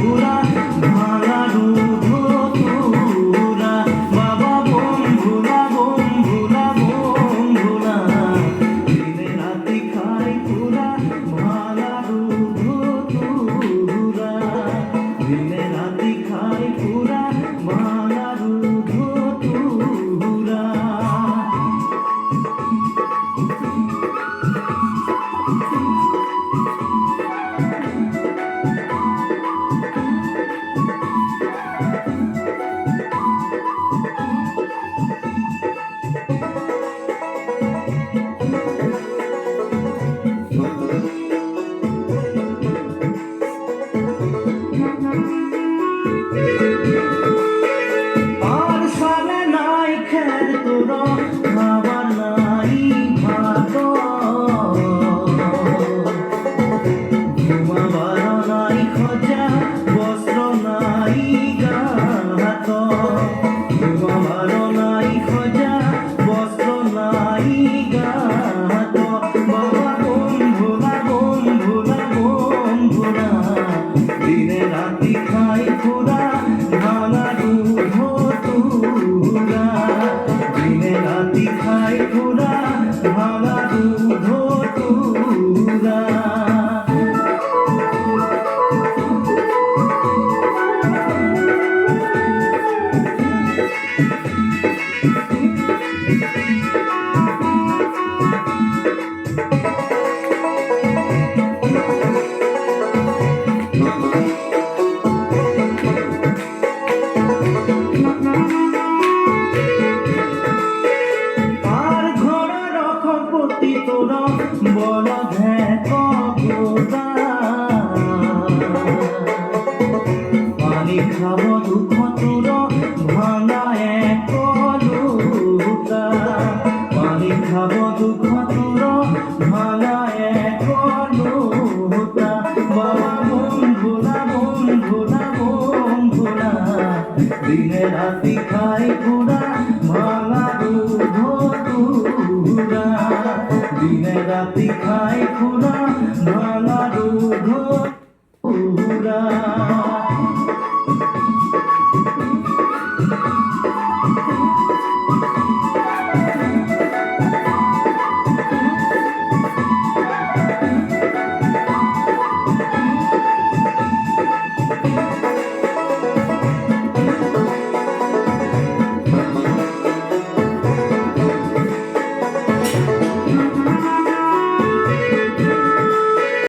পুরা ভাঙা দুধ তুরা বাবা বন্ধুরা বন্ধুরা বন্ধুরা দিনে রাতি খাই পুরা ভাঙা দুধ তুরা দিনে রাতি খাই পুরা ভাঙা দুধ তুরা। আর সালে নাই খের তোরা খাবার নাই ভাত ঘুমাবার নাই খোঁজা বস্ত্র নাই গাহাত ঘুমাবার নাই খোঁজা বস্ত্র নাই গাহাত বাবা বন্ধুরা বন্ধুরা বন্ধুরা দিনে রাতি খাই পুরা ভাঙা দুধ তুরা দিনে রাতি খাই পুরা ভাঙা দুধ তুরা। আর ঘোড়া রখপতি তোরা বল ভেক পানি খাব দুঃখ তোর ভাঙা এক লুটা পানি খাব দুঃখ তোর ভাঙা এক লুটা বাবা বন্ধুরা বন্ধুরা বন্ধুরা দিনে রাতি খাই পুরা ভাঙা দুধ তুরা দিনে রাতি খাই পুরা ভাঙা